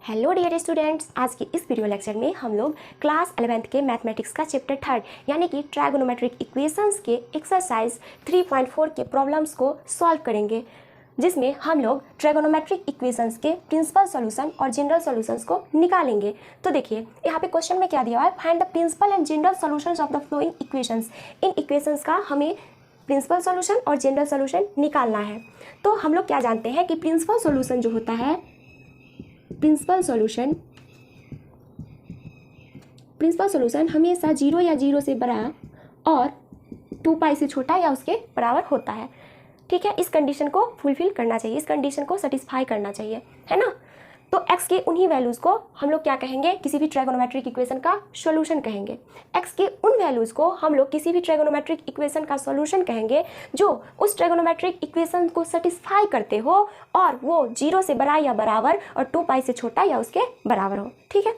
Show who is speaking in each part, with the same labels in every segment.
Speaker 1: Hello dear students, आज के इस वीडियो लेक्चर में हम लोग क्लास 11th के मैथमेटिक्स का चैप्टर 3 यानी कि ट्रायगोनोमेट्रिक इक्वेशंस के एक्सरसाइज 3.4 के प्रॉब्लम्स को सॉल्व करेंगे, जिसमें हम लोग ट्रायगोनोमेट्रिक इक्वेशंस के प्रिंसिपल सॉल्यूशन और जनरल सॉल्यूशंस को निकालेंगे। तो देखिए यहाँ पे क्वेश्चन में क्या दिया हुआ है, find the principal and general solutions of the following equations. इन इक्वेशंस का हमें प्रिंसिपल सॉल्यूशन और जनरल सॉल्यूशन निकालना है। तो हम लोग क्या जानते हैं कि प्रिंसिपल सॉल्यूशन जो होता है, प्रिंसिपल सॉल्यूशन हमेशा 0 या 0 से बड़ा और 2 पाई से छोटा या उसके बराबर होता है। ठीक है, इस कंडीशन को फुलफिल करना चाहिए, इस कंडीशन को सेटिस्फाई करना चाहिए, है ना। तो x के उन्हीं वैल्यूज़ को हम लोग क्या कहेंगे, किसी भी ट्रायगोनोमेट्रिक इक्वेशन का सॉल्यूशन कहेंगे। x के उन वैल्यूज़ को हम लोग किसी भी ट्रायगोनोमेट्रिक इक्वेशन का सॉल्यूशन कहेंगे जो उस ट्रायगोनोमेट्रिक इक्वेशन को सेटिस्फाई करते हो और वो 0 से बड़ा या बराबर और 2 पाई से छोटा या उसके बराबर हो। ठीक है,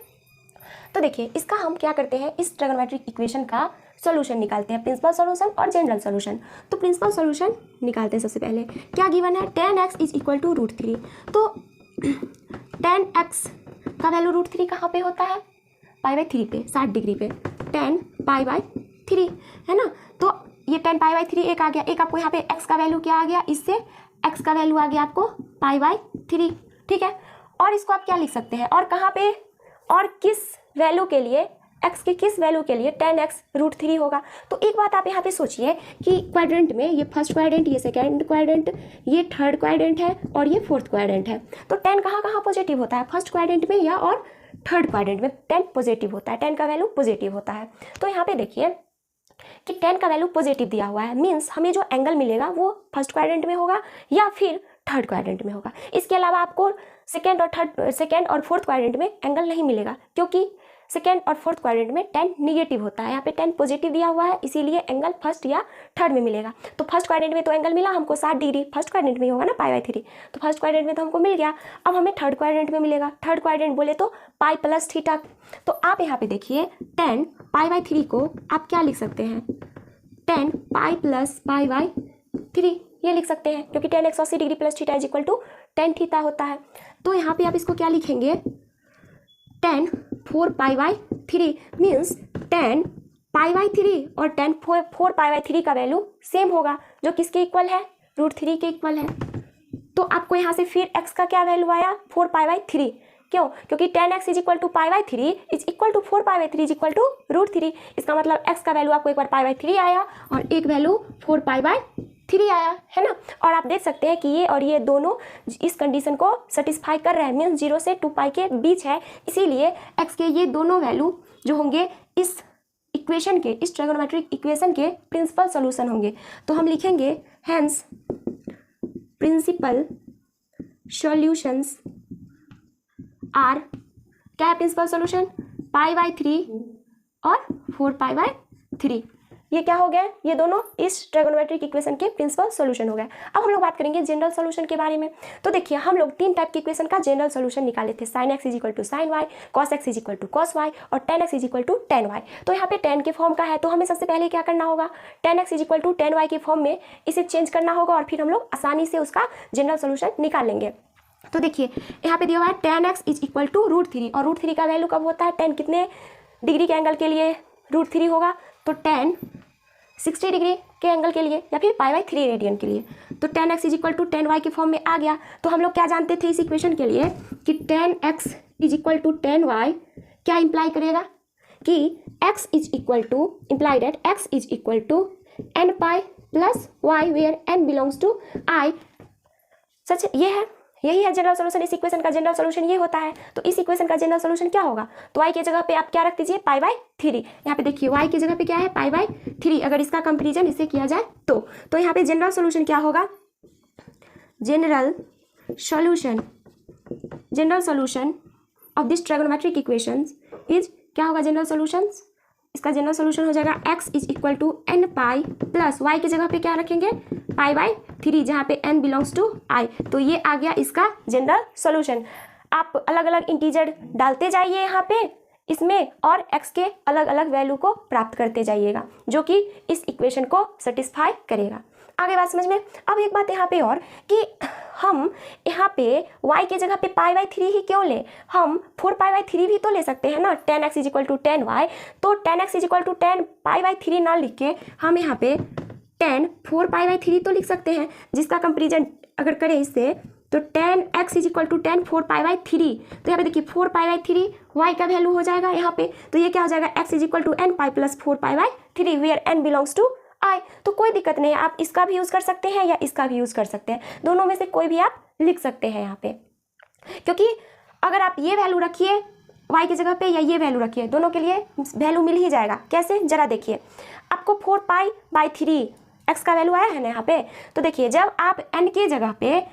Speaker 1: तो देखिए इसका हम क्या करते हैं, इस ट्रायगोनोमेट्रिक इक्वेशन का सॉल्यूशन निकालते हैं, प्रिंसिपल सॉल्यूशन और जनरल सॉल्यूशन। तो प्रिंसिपल सॉल्यूशन निकालते हैं। सबसे पहले क्या गिवन है, 10x इज इक्वल टू √3। तो 10x का वैल्यू √3 कहाँ पे होता है, π/3 पे, 60 डिग्री पे, 10 π/3 है ना। तो ये 10 π/3 एक आ गया, एक आपको यहाँ पे x का वैल्यू क्या आ गया, इससे x का वैल्यू आ गया आपको π/3। ठीक है, और इसको आप क्या लिख सकते हैं, और कहाँ पे और किस वैल्यू के लिए, x के किस वैल्यू के लिए 10x √3 होगा। तो एक बात आप यहाँ पे सोचिए कि क्वाड्रेंट में ये फर्स्ट क्वाड्रेंट, ये सेकंड क्वाड्रेंट, ये थर्ड क्वाड्रेंट है और ये फोर्थ क्वाड्रेंट है। तो 10 कहाँ कहाँ पॉजिटिव होता है, फर्स्ट क्वाड्रेंट में या और थर्ड क्वाड्रेंट में 10 पॉजिटिव होता है, 10 का वैल्यू पॉजिटिव होता है। तो यहाँ पे देखिए कि 10 का वैल्यू पॉजिटिव दिया हुआ है, मीन्स हमें जो एंगल मिलेगा वो फर्स्ट क्वाड्रेंट में होगा या फिर थर्ड क्वाड्रेंट में होगा। इसके अलावा आपको सेकेंड और फोर्थ क्वाड्रेंट में एंगल नहीं मिलेगा, क्योंकि सेकेंड और फोर्थ क्वाड्रेंट में 10 निगेटिव होता है। यहाँ पे 10 पॉजिटिव दिया हुआ है, इसीलिए एंगल फर्स्ट या थर्ड में मिलेगा। तो फर्स्ट क्वाड्रेंट में तो एंगल मिला हमको 60 डिग्री, फर्स्ट क्वाड्रेंट में होगा ना π/3, तो फर्स्ट क्वाड्रेंट में तो हमको मिल गया। अब हमें थर्ड क्वाड्रेंट में मिलेगा, थर्ड क्वाड्रेंट बोले तो पाई प्लस थीटा। तो आप यहाँ पे देखिए 10 π/3 को आप क्या लिख सकते हैं, 10 पाई प्लस π/3 ये लिख सकते हैं, क्योंकि 10x 80 degree plus theta is equal to 10 theta होता है। तो यहाँ पे आप इसको क्या लिखेंगे, 10 4 π/3 मीन्स 10 π/3 और 10 4 π/3 का वैल्यू सेम होगा, जो किसके इक्वल है, √3 के इक्वल है। तो आपको यहाँ से फिर x का क्या वैल्यू आया, 4 π/3। क्यों, क्योंकि 10x is equal to π/3 is equal to 4 π/3 is equal to √3। इसका मतलब x का वैल्यू आपको एक बार π/3 आया और एक वैल्यू 4 π/3 आया, है ना। और आप देख सकते हैं कि ये और ये दोनों इस कंडीशन को सेटिस्फाई कर रहे हैं, मीन्स 0 से 2 पाई के बीच है, इसीलिए x के ये दोनों वैल्यू जो होंगे इस इक्वेशन के, इस ट्रायगोनोमेट्रिक इक्वेशन के प्रिंसिपल सॉल्यूशन होंगे। तो हम लिखेंगे हेंस प्रिंसिपल सॉल्यूशंस आर, क्या है प्रिंसिपल सॉल्यूशन, π/3 और 4 π/3। ये क्या हो गया, ये दोनों इस ट्रायगोनोमेट्रिक इक्वेशन के प्रिंसिपल सॉल्यूशन हो गए। अब हम लोग बात करेंगे जनरल सॉल्यूशन के बारे में। तो देखिए हम लोग 3 टाइप की इक्वेशन का जनरल सॉल्यूशन निकाले थे, sin x is equal to sin y, cos x is equal to cos y और tan x is equal to tan y। तो यहाँ पे tan के फॉर्म का है, तो हमें सबसे पहले क्या करना होगा, tan x is equal to tan y के फॉर्म में इसे चेंज करना होगा और फिर हम लोग आसानी से उसका जनरल सॉल्यूशन निकाल लेंगे। तो देखिए यहाँ पे दिया हुआ है tan x is equal to √3 और √3 का वैल्यू कब होता है, tan कितने डिग्री के एंगल के लिए √3 होगा, तो tan 60 डिग्री के एंगल के लिए या फिर π/3 रेडियन के लिए। तो tan x is equal to tan y के फॉर्म में आ गया। तो हम लोग क्या जानते थे इस इक्वेशन के लिए कि tan x is equal to tan y क्या इंप्लाई करेगा कि x is equal to, imply that x is equal to n pi plus y where n belongs to i। सच ये है, यही है जनरल सॉल्यूशन। इस इक्वेशन का जनरल सॉल्यूशन ये होता है। तो इस इक्वेशन का जनरल सॉल्यूशन क्या होगा, तो y के जगह पे आप क्या रख दीजिए, π/3। यहाँ पे देखिए y की जगह पे क्या है, π/3। अगर इसका कंपेरिजन इससे किया जाए तो यहाँ पे जनरल सॉल्यूशन क्या होगा, general solution of this trigonometric equations is, क्या होगा जनरल सॉल्यूशन, इसका जनरल सॉल्यूशन हो जाएगा x is equal to n pi plus y की जगह पे क्या रखेंगे, π/3, जहाँ पे n बिलोंग्स टू i। तो ये आ गया इसका जनरल सॉल्यूशन। आप अलग अलग इंटीजर डालते जाइए यहाँ पे इसमें और x के अलग अलग वैल्यू को प्राप्त करते जाइएगा, जो कि इस इक्वेशन को सेटिस्फाई करेगा। आगे बात समझ में। अब एक बात यहाँ पे और कि हम यहाँ पे y की जगह पे π/3 ही क्यों ले, हम 4π/3 भी तो ले सकते हैं ना। 10x is equal to 10y, तो 10x इज इक्वल टू 10 π/3 ना लिख के हम यहाँ पे 10 4π/3 तो लिख सकते हैं, जिसका कंपेरिजन अगर करें इससे तो 10x इज इक्वल टू 10 4π/3, तो यहाँ पे देखिए 4π/3 y का वैल्यू हो जाएगा यहाँ पे, तो ये क्या हो जाएगा x is equal to n pi plus 4π/3 where n belongs to i। तो कोई दिक्कत नहीं है, आप इसका भी यूज़ कर सकते हैं या इसका भी यूज़ कर सकते हैं, दोनों में से कोई भी आप लिख सकते हैं यहाँ पे। क्योंकि अगर आप ये वैल्यू रखिए y की जगह पे या ये वैल्यू रखिए, दोनों के लिए वैल्यू मिल ही जाएगा। कैसे, जरा देखिए, आपको 4π/3 x का वैल्यू आया है ना यहाँ पे, तो देखिए जब आप n की जगह पे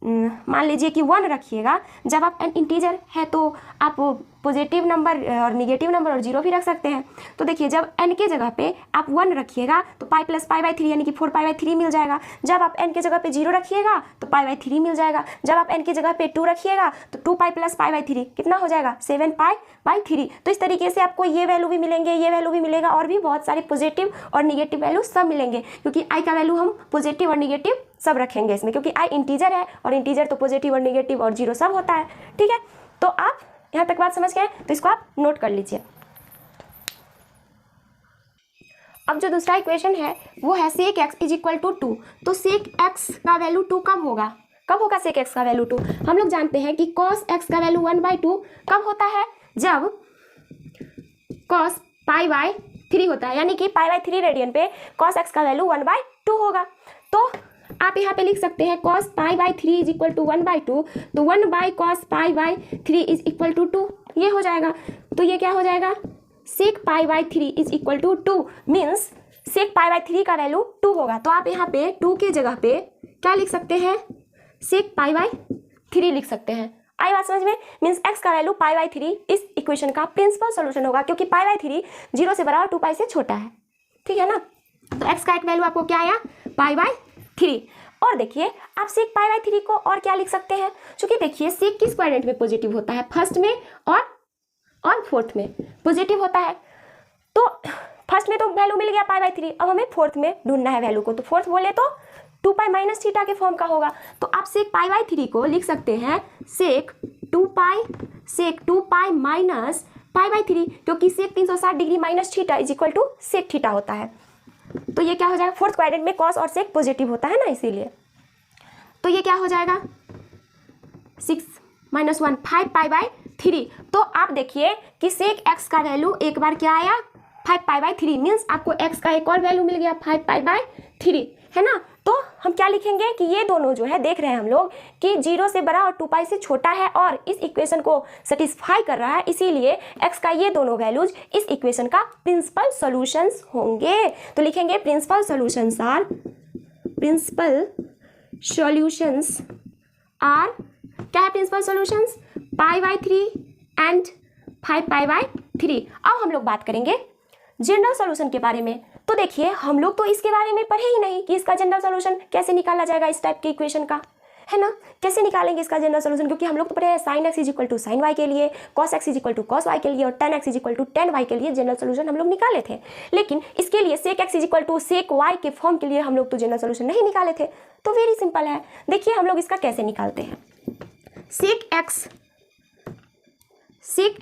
Speaker 1: मान लीजिए कि 1 रखिएगा, जब आप n इंटीजर है तो आप पॉजिटिव नंबर और निगेटिव नंबर और 0 भी रख सकते हैं। तो देखिए जब n के जगह पे आप 1 रखिएगा तो पाई प्लस π/3 यानी कि 4π/3 मिल जाएगा। जब आप n के जगह पे 0 रखिएगा तो π/3 मिल जाएगा। जब आप n की जगह पे 2 रखिएगा तो 2π प्लस π/3 कितना हो जाएगा, 7π/3। तो इस तरीके से आपको ये वैल्यू भी मिलेंगे, ये वैल्यू भी मिलेगा, और भी बहुत सारे पॉजिटिव और निगेटिव वैल्यू सब मिलेंगे, क्योंकि i का वैल्यू हम पॉजिटिव और निगेटिव सब रखेंगे इसमें, क्योंकि i इंटीजर है और इंटीजर तो पॉजिटिव और निगेटिव और 0 सब होता है। ठीक है, तो आप यहाँ तक बात समझ गए, तो इसको आप नोट कर लीजिए। अब जो दूसरा इक्वेशन है वो है sec x is equal to 2। तो sec x का वैल्यू 2 कब होगा, कब होगा sec x का वैल्यू 2? हम लोग जानते हैं कि cos x का वैल्यू 1/2 कब होता है, जब cos π/3 होता है, यानी कि π/3 रेडियन पे cos x का वैल्यू 1/2 होगा। तो आप यहाँ पे लिख सकते हैं cos π/3 इज इक्वल टू 1/2, तो 1/cos π/3 इज इक्वल टू 2, ये हो जाएगा। तो ये क्या हो जाएगा, sec π/3 is equal to 2 means sec π/3 का वैल्यू 2 होगा। तो आप यहाँ पे 2 के जगह पे क्या लिख सकते हैं, sec π/3 लिख सकते हैं। आई बात समझ में, मीन्स x का वैल्यू π/3 इस इक्वेशन का प्रिंसिपल सोल्यूशन होगा, क्योंकि π/3 0 से बराबर 2π से छोटा है। ठीक है ना, तो x का एक वैल्यू आपको क्या आया, π/3। और देखिए आप sec π/3 को और क्या लिख सकते हैं, क्योंकि देखिए sec किस क्वाड्रेंट में पॉजिटिव होता है, फर्स्ट में और फोर्थ में पॉजिटिव होता है। तो फर्स्ट में तो वैल्यू मिल गया π/3, अब हमें फोर्थ में ढूंढना है वैल्यू को, तो फोर्थ बोले तो 2π माइनस थीटा के फॉर्म का होगा। तो आप sec π/3 को लिख सकते हैं sec 2π माइनस π/3, क्योंकि sec 360 degree minus theta is equal to sec theta होता है। तो ये क्या हो जाएगा, फोर्थ क्वाड्रेंट में cos और sec पॉजिटिव होता है ना, इसीलिए। तो ये क्या हो जाएगा, 6 - 1 5π/3। तो आप देखिए कि sec x का वैल्यू एक बार क्या आया, 5π/3 मीन्स आपको x का एक और वैल्यू मिल गया 5π/3, है ना। तो हम क्या लिखेंगे कि ये दोनों जो है देख रहे हैं हम लोग कि 0 से बड़ा और 2π से छोटा है और इस इक्वेशन को सेटिस्फाई कर रहा है, इसीलिए x का ये दोनों वैल्यूज इस इक्वेशन का प्रिंसिपल सॉल्यूशंस होंगे। तो लिखेंगे प्रिंसिपल सॉल्यूशंस आर क्या है प्रिंसिपल सॉल्यूशंस, π/3 एंड 5π/3। अब हम लोग बात करेंगे जनरल सॉल्यूशन के बारे में। तो देखिए हम लोग तो इसके बारे में पढ़े ही नहीं कि इसका जनरल सॉल्यूशन कैसे निकाला जाएगा इस टाइप के इक्वेशन का, है ना, कैसे निकालेंगे इसका जनरल सॉल्यूशन, क्योंकि हम लोग तो पढ़े हैं sin x is equal to sin y के लिए, cos x is equal to cos y के लिए और tan x is equal to tan y के लिए जनरल सॉल्यूशन हम लोग निकाले थे। लेकिन इसके लिए sec x is equal to sec y के फॉर्म के लिए हम लोग तो जनरल सॉल्यूशन नहीं निकाले थे। तो वेरी सिंपल है, देखिए हम लोग इसका कैसे निकालते हैं। sec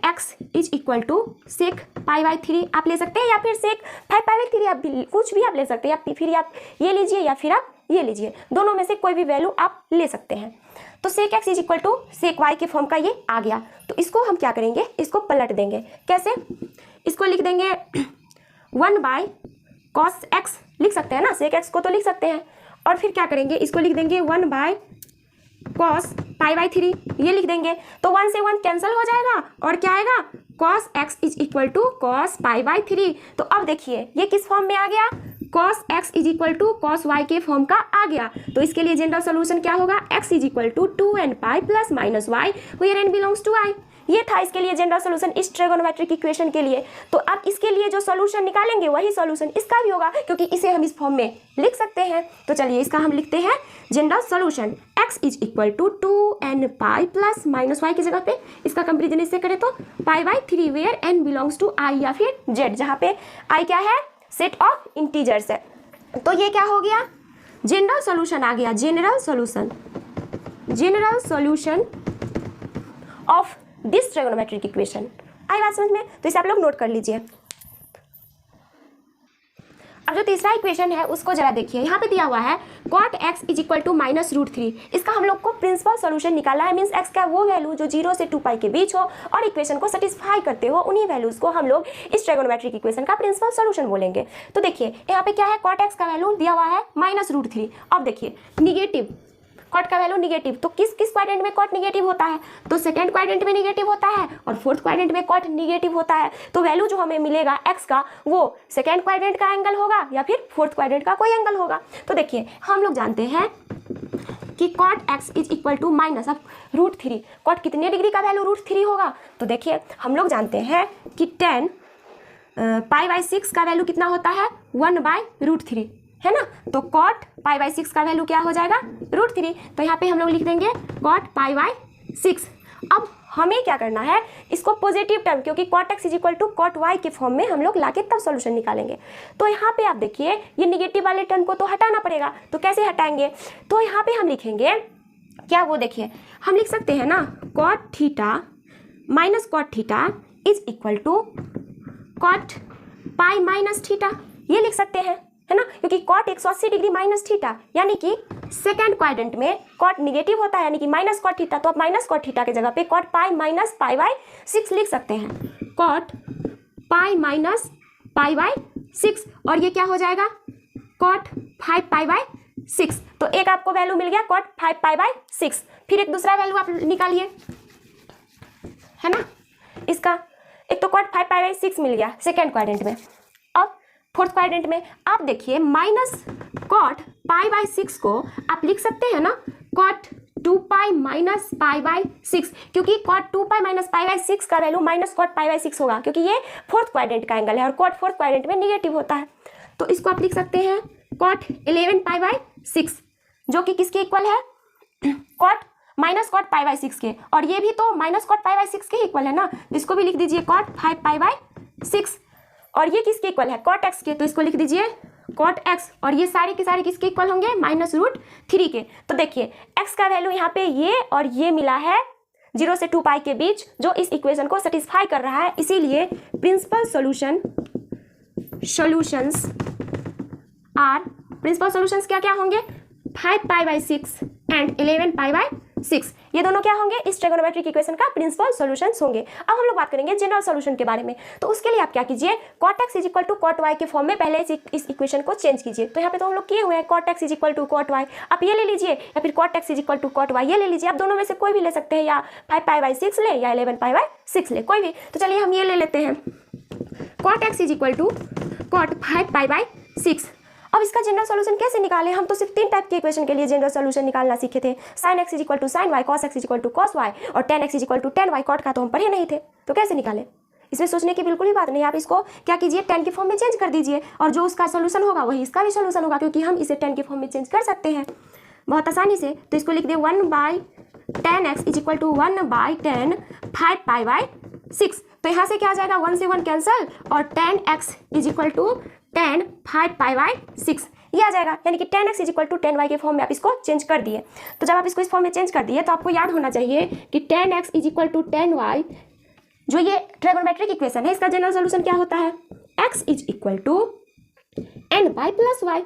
Speaker 1: x is equal to sec π/3 आप ले सकते हैं, या फिर sec 5π/3 आप कुछ भी आप ले सकते हैं, या फिर आप ये लीजिए या फिर आप ये लीजिए, दोनों में से कोई भी वैल्यू आप ले सकते हैं। तो sec x is equal to sec y के फॉर्म का ये आ गया। तो इसको हम क्या करेंगे, इसको पलट देंगे। कैसे, इसको लिख देंगे 1/cos x लिख सकते हैं ना, sec x को तो लिख सकते हैं, और फिर क्या करेंगे, इसको लिख देंगे 1/cos π/3 ये लिख देंगे। तो 1 से 1 कैंसिल हो जाएगा और क्या आएगा, cos x is equal to cos π/3। तो अब देखिए ये किस फॉर्म में आ गया, cos x is equal to cos y के फॉर्म का आ गया। तो इसके लिए जनरल सॉल्यूशन क्या होगा, x is equal to 2nπ plus minus y where n belongs to i। ये था इसके लिए जनरल सॉल्यूशन इस ट्रिगोनोमेट्रिक इक्वेशन के लिए। तो अब इसके लिए जो सॉल्यूशन निकालेंगे वही सॉल्यूशन इसका भी होगा, क्योंकि इसे हम इस फॉर्म में लिख सकते हैं। तो चलिए इसका हम लिखते हैं general solution, x is equal to 2nπ plus minus y की जगह पे इसका कंपेरिजन इससे करें तो π/3 where n belongs to i या फिर z, जहाँ पे i क्या है, सेट ऑफ इंटीजर्स है। तो ये क्या हो गया, जनरल सॉल्यूशन आ गया, general solution of this trigonometric equation. आई बात समझ में? तो इसे आप लोग नोट कर लीजिए। अब जो तीसरा इक्वेशन है उसको जरा देखिए, यहाँ पे दिया हुआ है cot x is equal to -√3। इसका हम लोग को प्रिंसिपल सॉल्यूशन निकाला है, मींस x का वो वैल्यू जो 0 से 2 पाई के बीच हो और इक्वेशन को सेटिस्फाई करते हो, उन्हीं वैल्यूज को हम लोग इस ट्रिगोनोमेट्रिक इक्वेशन का प्रिंसिपल सॉल्यूशन बोलेंगे। तो देखिए यहाँ पे क्या है, cot x का वैल्यू दिया हुआ है -√3। अब देखिए निगेटिव, कॉट का वैल्यू निगेटिव, तो किस किस क्वाड्रेंट में कॉट निगेटिव होता है? तो सेकंड क्वाड्रेंट में निगेटिव होता है और फोर्थ क्वाड्रेंट में कॉट निगेटिव होता है। तो वैल्यू जो हमें मिलेगा x का वो सेकंड क्वाड्रेंट का एंगल होगा या फिर फोर्थ क्वाड्रेंट का कोई एंगल होगा। तो देखिए हम लोग जानते हैं कि cot x is equal to minus अब √3, कॉट कितने डिग्री का वैल्यू √3 होगा? तो देखिए हम लोग जानते हैं कि 10 π/6 का वैल्यू कितना होता है? 1/√3 है ना। तो cot π/6 का वैल्यू क्या हो जाएगा? √3। तो यहाँ पे हम लोग लिख देंगे cot π/6। अब हमें क्या करना है, इसको पॉजिटिव टर्म, क्योंकि cot x is equal to cot y के फॉर्म में हम लोग लाके तब सॉल्यूशन निकालेंगे। तो यहाँ पे आप देखिए ये निगेटिव वाले टर्म को तो हटाना पड़ेगा, तो कैसे हटाएंगे? तो यहाँ पे हम लिखेंगे क्या, वो देखिए हम लिख सकते हैं ना cot theta minus cot theta is equal to cot pi minus theta, ये लिख सकते हैं, है ना, क्योंकि cot 180 डिग्री माइनस थीटा, यानी कि सेकंड क्वाड्रेंट में cot निगेटिव होता है, यानी कि माइनस cot थीटा, तो आप माइनस cot थीटा की जगह पे cot पाई माइनस π/6 लिख सकते हैं, cot पाई माइनस π/6, और ये क्या हो जाएगा cot 5 π/6। तो एक आपको वैल्यू मिल गया cot 5 π/6, फिर एक दूसरा वैल्यू आप निकालिए, है ना, इसका एक तो cot 5 π/6 मिल गया सेकेंड क्वाड्रेंट में। अब फोर्थ क्वाड्रेंट में आप देखिए माइनस cot π/6 को आप लिख सकते हैं ना cot 2 पाई माइनस π/6, क्योंकि cot 2 पाई माइनस π/6 का वैल्यू माइनस cot π/6 होगा, क्योंकि ये फोर्थ क्वाड्रेंट का एंगल है और cot फोर्थ क्वाड्रेंट में निगेटिव होता है। तो इसको आप लिख सकते हैं cot 11 π/6, जो कि किसके इक्वल है? cot माइनस cot π/6 के, और ये भी तो माइनस cot π/6 के इक्वल है ना, इसको भी लिख दीजिए cot 5 π/6, और ये किसके इक्वल है? cot x के, तो इसको लिख दीजिए cot x, और ये सारे के सारे किसके इक्वल होंगे? -√3 के। तो देखिए x का वैल्यू यहाँ पे ये और ये मिला है 0 से 2 पाई के बीच, जो इस इक्वेशन को सेटिस्फाई कर रहा है, इसीलिए प्रिंसिपल सॉल्यूशंस क्या क्या होंगे? 5 π/6 एंड 11 π/6, ये दोनों क्या होंगे? इस ट्रिगोनोमेट्रिक इक्वेशन का प्रिंसिपल सॉल्यूशंस होंगे। अब हम लोग बात करेंगे जनरल सॉल्यूशन के बारे में। तो उसके लिए आप क्या कीजिए, cot x is equal to cot y के फॉर्म में पहले इस इक्वेशन को चेंज कीजिए। तो यहाँ पे तो हम लोग किए हुए हैं cot x is equal to cot y, आप ये ले लीजिए, या फिर cot x is equal to cot y ये ले लीजिए, आप दोनों में से कोई भी ले सकते हैं, या 5 π/6 ले या 11 π/6 ले, कोई भी। तो चलिए हम ये ले लेते हैं cot x is equal to cot 5 π/6। अब इसका जनरल सॉल्यूशन कैसे निकालें? हम तो सिर्फ 3 टाइप के इक्वेशन के लिए जनरल सॉल्यूशन निकालना सीखे थे, sin x is equal to sin y, cos x is equal to cos y, और tan x is equal to tan y। cot का तो हम पढ़े नहीं थे, तो कैसे निकालें? इसमें सोचने की बिल्कुल भी बात नहीं। आप इसको क्या कीजिए, tan के फॉर्म में चेंज कर दीजिए, और जो उसका सोल्यूशन होगा वही इसका भी सोल्यूशन होगा, क्योंकि हम इसे tan के फॉर्म में चेंज कर सकते हैं बहुत आसानी से। तो इसको लिख दे 1/tan x is equal to 1/tan 5 π/6। तो यहाँ से क्या आ जाएगा, 1 से 1 कैंसल, और tan x is equal to tan 5 π/6 ये आ जाएगा, यानी कि tan x is equal to tan y के फॉर्म में आप इसको चेंज कर दिए। तो जब आप इसको इस फॉर्म में चेंज कर दिए तो आपको याद होना चाहिए कि tan x is equal to tan y, जो ये ट्रिगोनोमेट्रिक इक्वेशन है, इसका जनरल सॉल्यूशन क्या होता है? x is equal to n y plus y,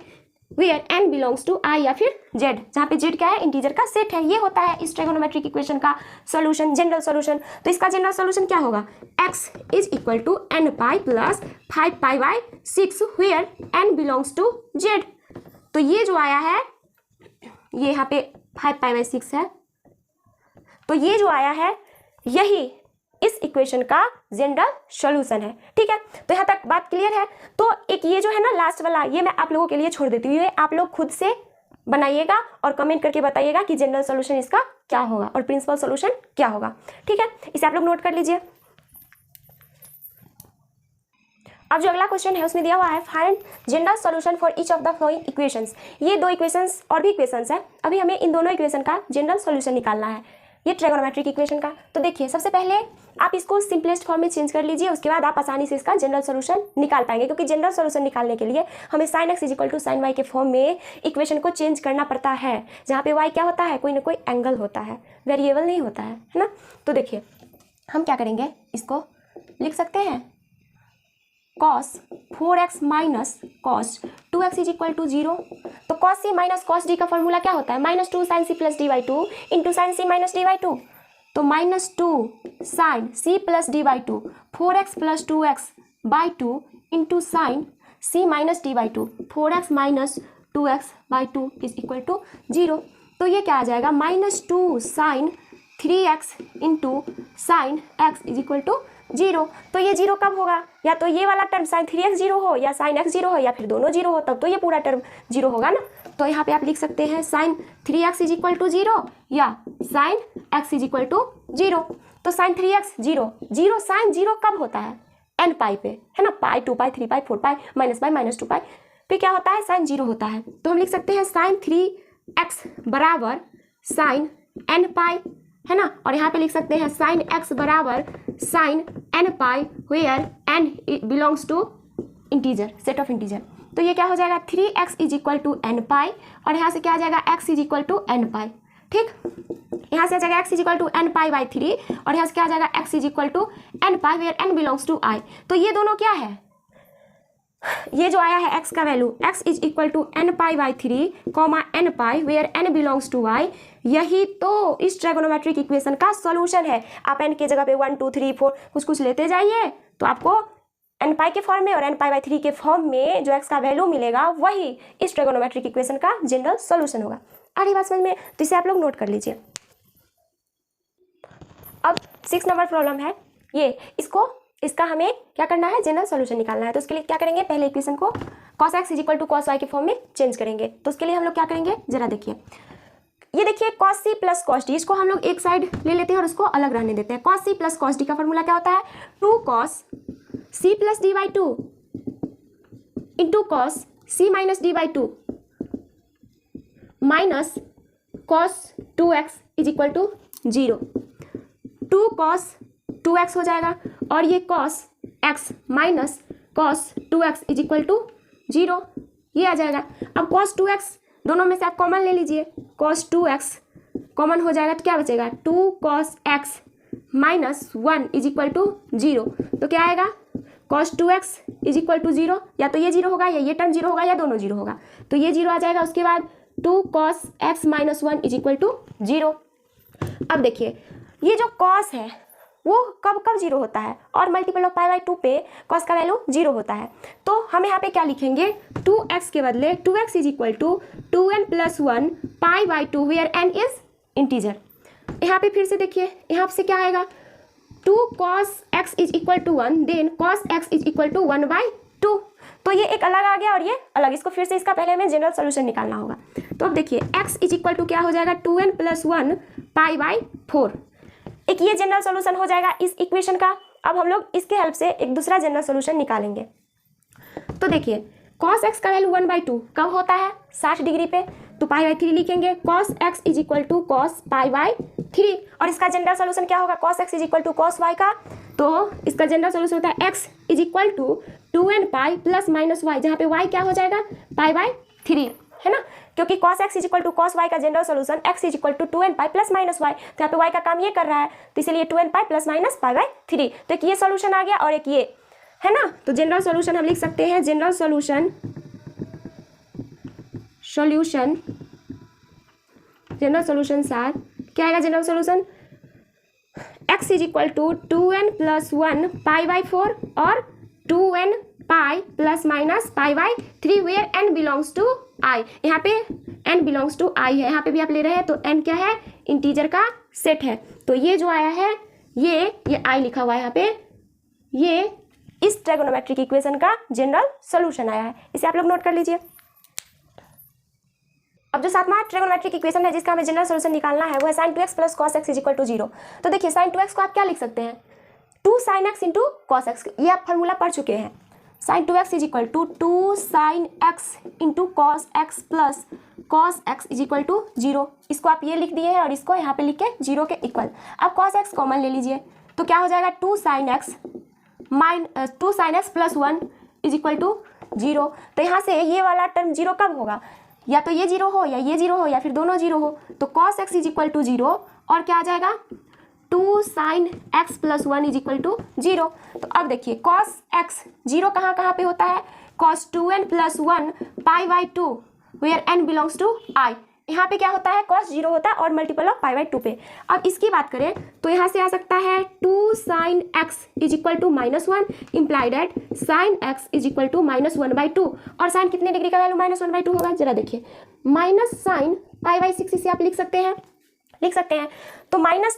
Speaker 1: where n belongs to i या फिर z, जहाँ पे z क्या है? इंटीजर का सेट है। ये होता है इस ट्रिगोनोमेट्रिक इक्वेशन का सॉल्यूशन, जनरल सॉल्यूशन। तो इसका जनरल सॉल्यूशन क्या होगा? x is equal to n pi plus 5 π/6, where n belongs to z। तो ये जो आया है, ये यहाँ पे 5 π/6 है, तो ये जो आया है यही इस इक्वेशन का जनरल सॉल्यूशन है। ठीक है, तो यहाँ तक बात क्लियर है। तो एक ये जो है ना लास्ट वाला, ये मैं आप लोगों के लिए छोड़ देती हूँ, ये आप लोग खुद से बनाइएगा और कमेंट करके बताइएगा कि जनरल सॉल्यूशन इसका क्या होगा और प्रिंसिपल सॉल्यूशन क्या होगा। ठीक है, इसे आप लोग नोट कर लीजिए। अब जो अगला क्वेश्चन है उसमें दिया हुआ है find general solution for each of the following equations. ये 2 इक्वेशंस और भी इक्वेशंस है, अभी हमें इन दोनों इक्वेशन का जनरल सॉल्यूशन निकालना है। ये ट्रिगोनोमेट्रिक इक्वेशन का। तो देखिए सबसे पहले आप इसको सिंपलेस्ट फॉर्म में चेंज कर लीजिए, उसके बाद आप आसानी से इसका जनरल सोल्यूशन निकाल पाएंगे, क्योंकि जनरल सोल्यूशन निकालने के लिए हमें sin x = sin y के फॉर्म में इक्वेशन को चेंज करना पड़ता है, जहाँ पे y क्या होता है, कोई ना कोई एंगल होता है, वेरिएबल नहीं होता है ना। तो देखिए हम क्या करेंगे, इसको लिख सकते हैं cos 4x minus cos 2x = 0। तो cos c minus cos d का फॉर्मूला क्या होता है, -2 sin c + d/2 into sin c - d/2। तो -2 sin c + d/2 4x + 2x/2 into sin c - d/2 4x - 2x/2 = 0। तो ये क्या आ जाएगा, -2 sin 3x into sin x = 0। तो ये 0 कब होगा, या तो ये वाला टर्म sin 3x 0 हो या sin x 0 हो या फिर दोनों 0 हो, तब तो ये पूरा टर्म 0 होगा ना। तो यहाँ पे आप लिख सकते हैं sin 3x = 0 या sin x = 0। तो sin 3x 0 0 sin 0 कब होता है, n पाई पे, है ना, पाई 2 पाई 3 पाई 4 पाई -2 पाई पे क्या होता है, sin 0 होता है। तो हम लिख सकते हैं sin 3x बराबर sin n पाई, है ना, और यहाँ पे लिख सकते हैं sin x बराबर sin n pi where n belongs to integer, set of integer. तो ये क्या हो जाएगा, 3x = n पाई, और यहाँ से क्या आ जाएगा, x = n पाई। ठीक, यहाँ से आ जाएगा x = n पाई/3, और यहाँ से क्या आ जाएगा, x = n pi where n belongs to i। तो ये दोनों क्या है, ये जो आया है x का वैल्यू, x = n पाई/3, n pi where n belongs to i, यही तो इस ट्रिगोनोमेट्रिक इक्वेशन का सॉल्यूशन है। आप n की जगह पे 1 2 3 4 कुछ लेते जाइए, तो आपको n पाई के फॉर्म में और n पाई/3 के फॉर्म में जो x का वैल्यू मिलेगा वही इस ट्रिगोनोमेट्रिक इक्वेशन का जनरल सॉल्यूशन होगा। आ रही बात समझ में, तो इसे आप लोग नोट कर लीजिए। अब 6 नंबर प्रॉब्लम है ये, इसका हमें क्या करना है, जनरल सॉल्यूशन निकालना है। तो उसके लिए क्या करेंगे, पहले इक्वेशन को cos x = cos y के फॉर्म में चेंज करेंगे। तो उसके लिए हम लोग क्या करेंगे, जरा देखिए, ये देखिए cos c + cos d, इसको हम लोग एक साइड ले लेते हैं और उसको अलग रहने देते हैं। cos c + cos d का फॉर्मूला क्या होता है, 2 cos c + d/2 into cos c - d/2 minus cos 2x = 0। 2 cos 2x हो जाएगा, और ये cos x minus cos 2x = 0, ये आ जाएगा। अब cos 2x दोनों में से आप कॉमन ले लीजिए, cos 2x कॉमन हो जाएगा, तो क्या बचेगा, 2 cos x माइनस 1 = 0। तो क्या आएगा, cos 2x = 0, या तो ये 0 होगा या ये टर्म 0 होगा या दोनों 0 होगा, तो ये 0 आ जाएगा। उसके बाद 2 cos x - 1 = 0। अब देखिए ये जो cos है वो कब 0 होता है, और मल्टीपल ऑफ पाई/2 पे cos का वैल्यू 0 होता है। तो हम यहाँ पे क्या लिखेंगे, 2x के बदले 2x = 2n + 1 पाई/2 वेयर n इज इंटीजर। यहाँ पे फिर से देखिए, यहाँ से क्या आएगा, 2 cos x = 1 then cos x = 1/2। तो ये एक अलग आ गया और ये अलग, इसको फिर से इसका पहले हमें जनरल सोल्यूशन निकालना होगा। तो अब देखिए x = क्या हो जाएगा, 2n + 1 पाई/4। एक ये जनरल सोल्यूशन हो जाएगा इस इक्वेशन का। अब हम लोग इसके हेल्प से एक दूसरा जनरल सोल्यूशन निकालेंगे। तो देखिए cos x का वैल्यू 1/2 कब होता है, 60 डिग्री पे, तो पाई/3 लिखेंगे, cos x = cos पाई/3। और इसका जनरल सोल्यूशन क्या होगा, cos x = cos y का, तो इसका जनरल सोल्यूशन होता है x = 2n पाई + -y, जहाँ पे y क्या हो जाएगा, पाई/3, है ना, क्योंकि cos x = cos y का general solution x = 2n pi + -y, तो यहाँ पे y का काम ये कर रहा है, तो इसलिए 2n पाई + पाई/3। तो एक ये सोल्यूशन आ गया और एक ये, है ना। तो जनरल सोल्यूशन हम लिख सकते हैं, जनरल सोल्यूशन सार क्या आएगा, जनरल सोल्यूशन x = 2n + 1 पाई/4 और 2n पाई + पाई/3 where n belongs to i। यहाँ पे n बिलोंग्स टू i है, यहाँ पे भी आप ले रहे हैं, तो n क्या है, इंटीजर का सेट है। तो ये जो आया है ये i लिखा हुआ है यहाँ पे, ये इस ट्रिगोनोमेट्रिक इक्वेशन का जनरल सॉल्यूशन आया है, इसे आप लोग नोट कर लीजिए। अब जो 7वां ट्रिगोनोमेट्रिक इक्वेशन है जिसका हमें जनरल सॉल्यूशन निकालना है वो है sin 2x + cos x = 0। तो देखिए sin 2x को आप क्या लिख सकते हैं, 2 sin x × cos x, ये आप फार्मूला पढ़ चुके हैं। Sine 2x is equal to 2 sine x into cos x plus cos x is equal to 0। इसको आप ये लिख दिए हैं और इसको यहाँ पे लिख के 0 के इक्वल। अब कॉस x कॉमन ले लीजिए तो क्या हो जाएगा 2 sine x plus 1 is equal to 0। तो यहाँ से ये वाला टर्म 0 कब होगा, या तो ये 0 हो या ये 0 हो या फिर दोनों 0 हो। तो cos x is equal to 0 और क्या आ जाएगा 2 sine x plus 1 is equal to 0। तो अब देखिए कॉस x 0 कहाँ कहाँ पे होता है, cos 2n plus 1 pi by 2 where n belongs to i। यहाँ पे क्या होता है कॉस 0 होता है और मल्टीपल ऑफ पाई बाई 2 पे। अब इसकी बात करें तो यहाँ से आ सकता है 2 sine x is equal to -1 implied at sine x is equal to -1/2। और साइन कितने डिग्री का वैल्यू -1/2 होगा, जरा देखिए माइनस साइन पाई बाई 6 इसे आप लिख सकते हैं तो माइनस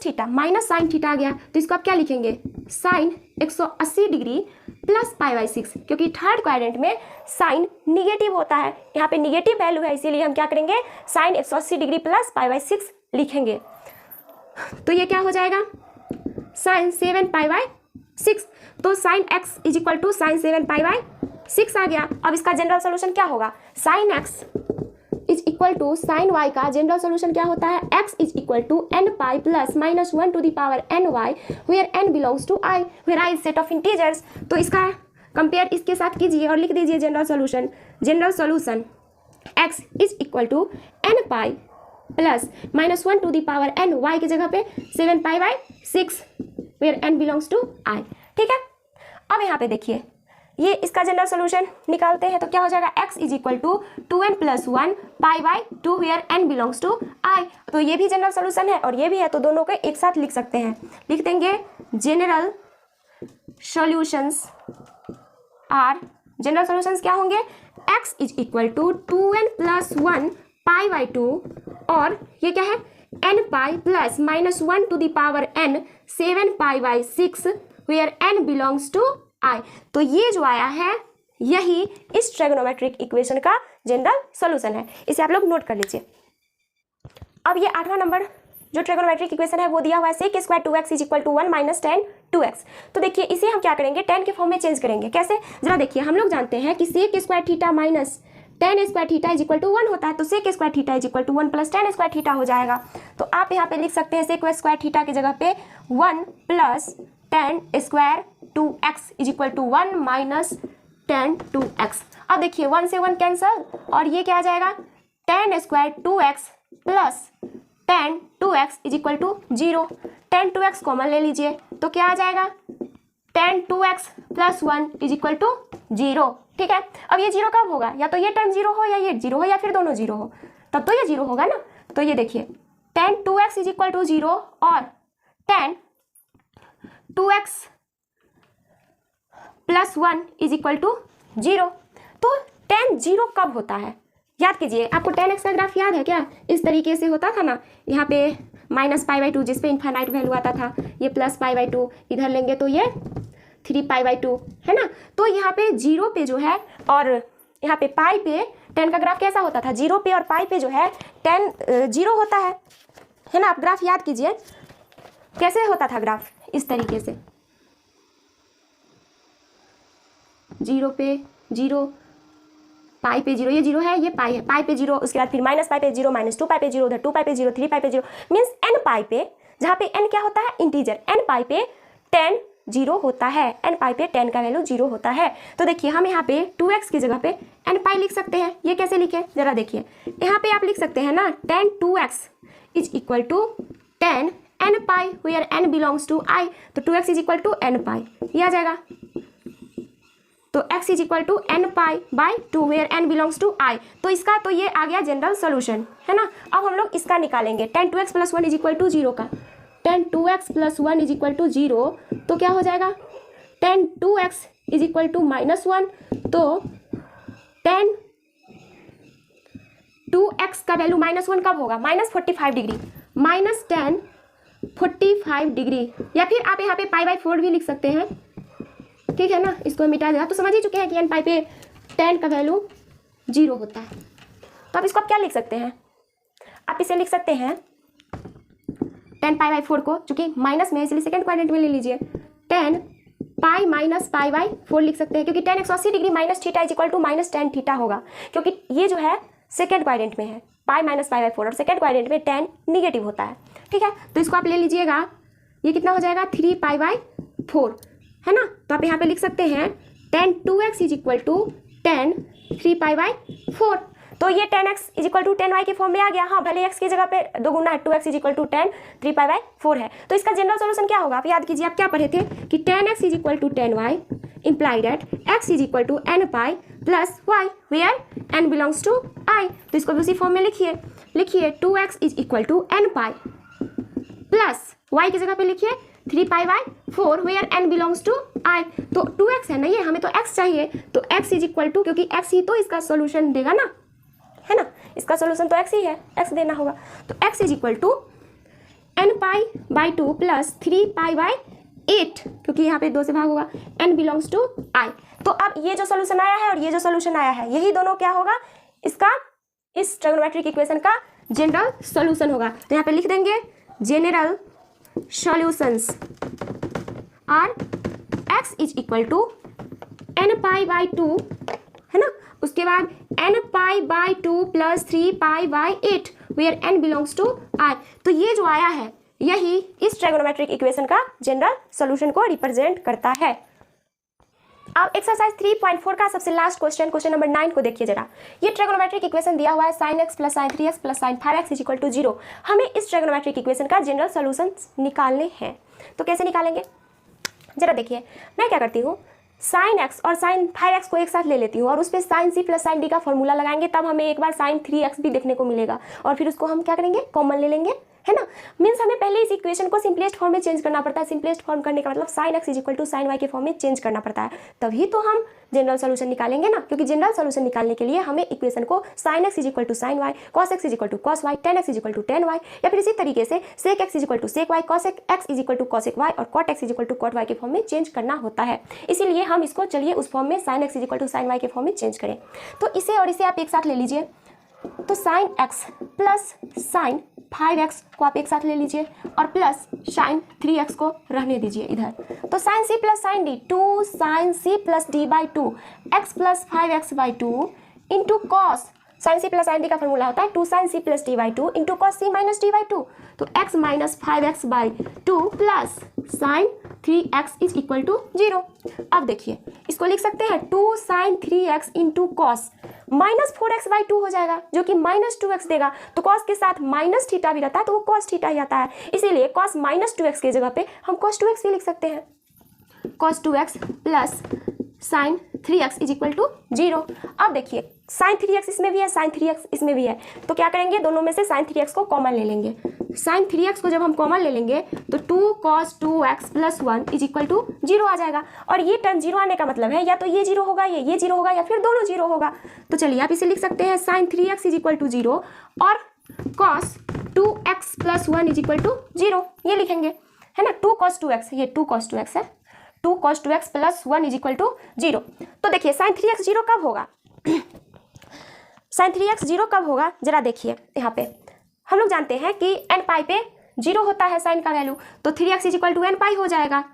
Speaker 1: साइन थीटा आ गया। तो इसको आप क्या लिखेंगे sine 180 degree plus pi by 6, क्योंकि थर्ड क्वाड्रेंट में साइन निगेटिव होता है, यहाँ पे निगेटिव वैल्यू है, इसीलिए हम क्या करेंगे sine 180 degree plus pi by 6 लिखेंगे। तो ये क्या हो जाएगा साइन 7 पाई बाई 6। तो sine x is equal to sine 7 pi by 6 आ गया। अब इसका जनरल सोल्यूशन क्या होगा, sine x is equal to sine y का जनरल सोल्यूशन क्या होता है, x is equal to n pi plus -1 to the power n y where n belongs to i where i is set of integers. तो इसका compare इसके साथ कीजिए और लिख दीजिए general solution x is equal to n pi plus -1 to the power n y की जगह पे 7 pi by 6 where n belongs to i। ठीक है, अब यहाँ पे देखिए ये इसका जनरल सोल्यूशन निकालते हैं तो क्या हो जाएगा x is equal to 2n plus 1 pi by 2 where n belongs to i। तो ये भी जनरल सोल्यूशन है और ये भी है, तो दोनों को एक साथ लिख सकते हैं। लिख देंगे जनरल सॉल्यूशंस क्या होंगे, x is equal to 2n plus 1 pi by 2 और ये क्या है n pi plus -1 to the power n 7 pi by 6 where n belongs to i। तो ये जो आया है यही इस ट्रिग्नोमेट्रिक इक्वेशन का जनरल सॉल्यूशन है, इसे आप लोग नोट कर लीजिए। अब ये 8वां नंबर जो ट्रिग्नोमेट्रिक इक्वेशन है वो दिया हुआ है sec square 2x is equal to 1 minus tan 2x। तो देखिए इसे हम क्या करेंगे tan के फॉर्म में चेंज करेंगे। कैसे, जरा देखिए हम लोग जानते हैं कि sec square theta minus tan square theta is equal to 1 होता है, तो sec square theta is equal to 1 plus tan square theta हो जाएगा। तो आप यहाँ पे लिख सकते हैं sec स्क्वायर थीटा की जगह पे 1 plus tan square 2x is equal to 1 minus tan 2x। अब देखिए 1 से 1 कैंसल और ये क्या आ जाएगा tan square 2x plus tan 2x is equal to 0। tan 2x common ले लीजिए तो क्या आ जाएगा tan 2x plus 1 is equal to 0। ठीक है, अब ये 0 कब होगा, या तो ये टर्म 0 हो या ये 0 हो या फिर दोनों 0 हो, तब तो ये 0 होगा ना। तो ये देखिए tan 2x is equal to 0 और tan 2x plus 1 is equal to 0। तो tan 0 कब होता है, याद कीजिए, आपको tan x का ग्राफ याद है क्या, इस तरीके से होता था ना, यहाँ पे माइनस पाई बाई 2 जिस पे इन्फाइनाइट वैल्यू आता था, ये प्लस पाई बाई 2 इधर लेंगे तो ये 3 पाई बाई 2 है ना। तो यहाँ पे 0 पे जो है और यहाँ पे पाई पे tan का ग्राफ कैसा होता था, 0 पे और पाई पे जो है tan 0 होता है ना। आप ग्राफ याद कीजिए कैसे होता था ग्राफ, इस तरीके से 0 पे 0 पाई पे 0, ये 0 है ये पाई है, पाई पे 0, उसके बाद फिर माइनस पाई पे 0 माइनस 2 पाई पे 0, उधर 2 पाई पे 0 3 पाई पे 0 मीन्स n पाई पे, जहाँ पे n क्या होता है इंटीजर, n पाई पे tan 0 होता है, n पाई पे tan का वैल्यू 0 होता है। तो देखिए हम यहाँ पे 2x की जगह पे n पाई लिख सकते हैं। ये कैसे लिखे, जरा देखिए यहाँ पे आप लिख सकते हैं ना tan 2x is equal to tan n pi where n belongs to i। तो 2x is equal to n pi, ये आ जाएगा। तो x is equal to n pi by 2 where n belongs to i। तो इसका तो ये आ गया जनरल सोल्यूशन है ना। अब हम लोग इसका निकालेंगे tan 2x plus 1 is equal to 0 का, tan 2x plus 1 is equal to 0। तो क्या हो जाएगा tan 2x is equal to -1। तो tan 2x का वैल्यू -1 कब होगा, -45 डिग्री, -tan 45 डिग्री, या फिर आप यहाँ पे पाई बाई 4 भी लिख सकते हैं। ठीक है ना, इसको मिटा देगा। तो समझ ही चुके हैं कि n पाई पे tan का वैल्यू 0 होता है। तो अब इसको आप क्या लिख सकते हैं, आप इसे लिख सकते हैं tan पाई बाई 4 को, चूंकि माइनस में इसलिए सेकंड क्वाड्रेंट में ले लीजिए, tan pi minus pi by 4 लिख सकते हैं, क्योंकि tan 180 degree minus theta is equal to minus tan theta होगा, क्योंकि ये जो है सेकेंड क्वाड्रेंट में है, पाई माइनस पाई बाई 4, और सेकेंड क्वाड्रेंट में tan निगेटिव होता है। ठीक है, तो इसको आप ले लीजिएगा, ये कितना हो जाएगा 3 पाई बाई 4, है ना। तो आप यहाँ पे लिख सकते हैं tan 2x is equal to tan 3 pi by 4। तो ये tan x is equal to tan y के फॉर्म में आ गया। हाँ, भले x की जगह पे 2 गुना है, 2x is equal to tan 3 pi by 4 है। तो इसका जनरल सॉल्यूशन क्या होगा, आप याद कीजिए, आप क्या पढ़े थे कि tan x is equal to tan y implied at x is equal to n pi plus y where n belongs to i। तो इसको भी उसी फॉर्म में लिखिए 2x is equal to n pi plus y की जगह पे लिखिए 3 pi by 4 where n belongs to i। तो 2x है ना, ये हमें तो x चाहिए, तो x इज इक्वल टू, क्योंकि x ही तो इसका सॉल्यूशन देगा ना, है ना, इसका सॉल्यूशन तो x ही है, x देना होगा। तो x is equal to n pi by 2 plus 3 pi by 8, क्योंकि यहाँ पे 2 से भाग होगा, n बिलोंग्स टू i। तो अब ये जो सॉल्यूशन आया है और ये जो सॉल्यूशन आया है, यही दोनों क्या होगा, इसका इस ट्रिगोनोमेट्रिक इक्वेशन का जनरल सॉल्यूशन होगा। तो यहाँ पे लिख देंगे general solutions are x is equal to n pi by 2, है ना, उसके बाद n pi by 2 plus 3 pi by 8 where n belongs to i। तो ये जो आया है यही इस ट्रिगोनोमेट्रिक इक्वेशन का जनरल सॉल्यूशन को रिप्रेजेंट करता है। अब एक्सरसाइज 3.4 का सबसे लास्ट क्वेश्चन नंबर 9 को देखिए जरा। ये ट्रिगोनोमेट्रिक इक्वेशन दिया हुआ है sin x plus sin 3x plus sin 5x is equal to 0। हमें इस ट्रिगोनोमेट्रिक इक्वेशन का जनरल सॉल्यूशन निकालने हैं। तो कैसे निकालेंगे, जरा देखिए, मैं क्या करती हूँ, sin x और sin 5x को एक साथ ले लेती हूँ और उस पर sin c plus sin d का फॉर्मूला लगाएंगे, तब हमें एक बार sin 3x भी देखने को मिलेगा, और फिर उसको हम क्या करेंगे, कॉमन ले लेंगे, है ना। मीन्स हमें पहले इस इक्वेशन को सिंपलेस्ट फॉर्म में चेंज करना पड़ता है। सिंपलेस्ट फॉर्म करने का मतलब sin x is equal to sin y के फॉर्म में चेंज करना पड़ता है, तभी तो हम जनरल सॉल्यूशन निकालेंगे ना, क्योंकि जनरल सॉल्यूशन निकालने के लिए हमें इक्वेशन को sin x is equal to sin y, cos x is equal to cos y, tan x is equal to tan y, या फिर इसी तरीके से sec x is equal to sec y, cos x is equal to cosec y और cot x is equal to cot y के form में change करना होता है। इसीलिए हम इसको चलिए उस फॉर्म में sin x is equal to sin y के फॉर्म में चेंज करें। तो इसे और इसे आप एक साथ ले लीजिए, तो sin x plus sin 5x को आप एक साथ ले लीजिए और प्लस sin 3x को रहने दीजिए इधर। तो sin c plus sin d 2 sin c plus d by 2 x plus 5x by 2 into cos sin c plus sin d का फॉर्मूला होता है 2 sin c plus d by 2 into cos c minus d by 2। तो x minus 5x by 2 plus sin 3x is equal to 0। अब देखिए, इसको लिख सकते हैं 2 sin 3x into cos minus 4x by 2 हो जाएगा, जो कि माइनस 2x देगा। तो कॉस के साथ माइनस थीटा भी रहता है, तो वो कॉस थीटा ही आता है, इसीलिए कॉस माइनस 2x की जगह पे हम कॉस 2x भी लिख सकते हैं, cos 2x plus sin 3x is equal to 0। अब देखिए, sin 3x इसमें भी है, sin 3x इसमें भी है, तो क्या करेंगे, दोनों में से sin 3x को कॉमन ले लेंगे। sin 3x को जब हम कॉमन ले लेंगे तो 2 cos 2x plus 1 is equal to 0 आ जाएगा। और ये टर्म 0 आने का मतलब है या तो ये 0 होगा, ये 0 होगा, या फिर दोनों 0 होगा। तो चलिए आप इसे लिख सकते हैं sin 3x is equal to 0 और cos 2x plus 1 is equal to 0, ये लिखेंगे, है ना। 2 cos 2x, ये 2 cos 2x है, 2 cos 2x plus 1 is equal to 0। तो देखिए sin 3x 0 कब होगा, sin 3x 0 कब होगा, जरा देखिए, यहाँ पे हम लोग जानते हैं कि n पाई पे 0 होता है साइन का वैल्यू, तो 3x is equal to n pi हो जाएगा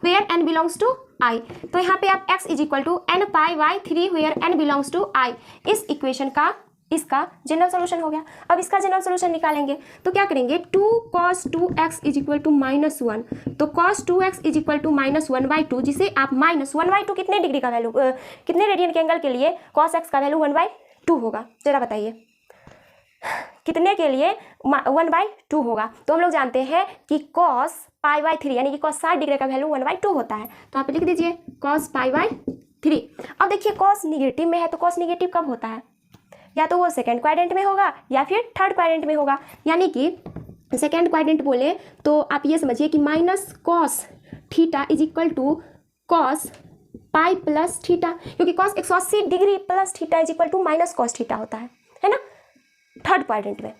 Speaker 1: where n belongs to i। तो यहाँ पे आप x is equal to n pi by 3 where n belongs to i, इस इक्वेशन का इसका जनरल सॉल्यूशन हो गया। अब इसका जनरल सॉल्यूशन निकालेंगे तो क्या करेंगे, 2 cos 2x is equal to minus 1, तो cos 2x is equal to minus 1/2, जिसे आप माइनस 1/2 कितने डिग्री का वैल्यू, कितने रेडियन के एंगल के लिए cos x का वैल्यू 1/2 होगा, जरा बताइए कितने के लिए 1/2 होगा। तो हम लोग जानते हैं कि cos π/3 यानी कि cos 60 डिग्री का वैल्यू 1/2 होता है, तो आप लिख दीजिए cos π/3। अब देखिए cos निगेटिव में है, तो cos निगेटिव कब होता है, या तो वो सेकेंड क्वाड्रेंट में होगा या फिर थर्ड क्वाड्रेंट में होगा। यानी कि सेकेंड क्वाड्रेंट बोले तो आप ये समझिए कि minus cos theta is equal to cos pi plus theta, क्योंकि cos 180 degree plus theta is equal to minus cos theta होता है ना, थर्ड क्वाड्रेंट में।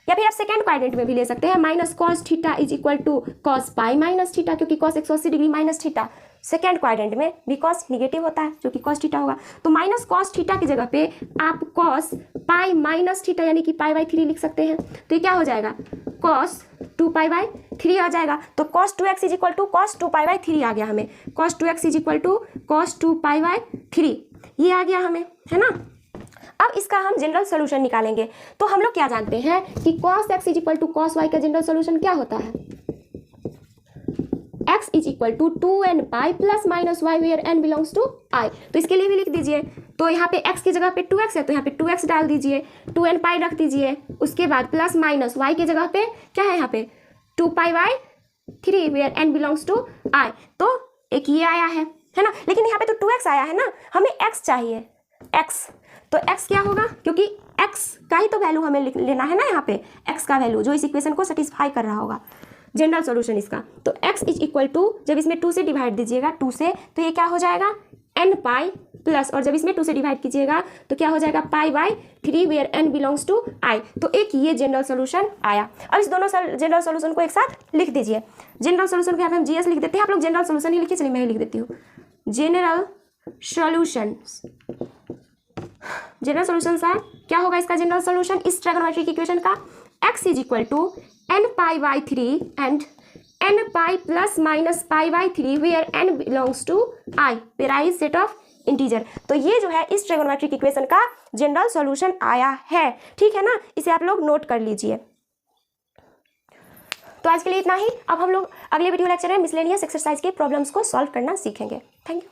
Speaker 1: या फिर आप सेकेंड क्वाड्रेंट में भी ले सकते हैं, minus cos theta is equal to cos pi minus theta, क्योंकि cos 180 degree minus theta second quadrant में भी cos निगेटिव होता है, जो कि cos थीटा होगा। तो माइनस cos थीटा की जगह पे आप cos पाई माइनस थीटा यानी कि π/3 लिख सकते हैं। तो ये क्या हो जाएगा, cos 2π/3 आ जाएगा। तो cos 2x is equal to cos 2π/3 आ गया हमें, cos 2x is equal to cos 2π/3 ये आ गया हमें, है ना। अब इसका हम जनरल सोल्यूशन निकालेंगे। तो हम लोग क्या जानते हैं कि cos x is equal to cos y का जनरल सोल्यूशन क्या होता है, x is equal to 2nπ plus minus y where n belongs to i। तो इसके लिए भी लिख दीजिए। तो यहाँ पे x की जगह पे 2x है तो यहाँ पे 2x डाल दीजिए, 2nπ रख दीजिए, उसके बाद प्लस माइनस y की जगह पे क्या है यहाँ पे 2π/3 where n belongs to i। तो एक ये आया है ना, लेकिन यहाँ पे तो 2x आया है ना, हमें x चाहिए, x। तो x क्या होगा, क्योंकि x का ही तो वैल्यू हमें लेना है ना, यहाँ पे x का वैल्यू जो इस इक्वेशन को सेटिस्फाई कर रहा होगा, जनरल सॉल्यूशन इसका। तो x इज इक्वल टू, जब इसमें 2 से डिवाइड दीजिएगा 2 से, तो ये क्या हो जाएगा nπ प्लस, और जब इसमें 2 से डिवाइड कीजिएगा तो क्या हो जाएगा π/3 where n belongs to i। तो एक ये जनरल सॉल्यूशन आया। अब इस दोनों जनरल सॉल्यूशन को एक साथ लिख दीजिए। जनरल सॉल्यूशन को यहाँ पे हम GS लिख देते हैं, आप लोग जनरल सॉल्यूशन ही लिखिए, चलिए मैं ही लिख देती हूँ। General solution, general solution sir क्या होगा इसका जनरल सॉल्यूशन इस ट्रायगोनोमेट्रिक इक्वेशन का, x is equal to nπ/3 and nπ plus minus π/3 where n belongs to i, where i is set of integer. तो ये जो है इस ट्रायगोनोमेट्रिक इक्वेशन का जनरल सॉल्यूशन आया है, ठीक है ना, इसे आप लोग नोट कर लीजिए। तो आज के लिए इतना ही। अब हम लोग अगले वीडियो लेक्चर में मिसलेनियस एक्सरसाइज के प्रॉब्लम्स को सॉल्व करना सीखेंगे। Thank you.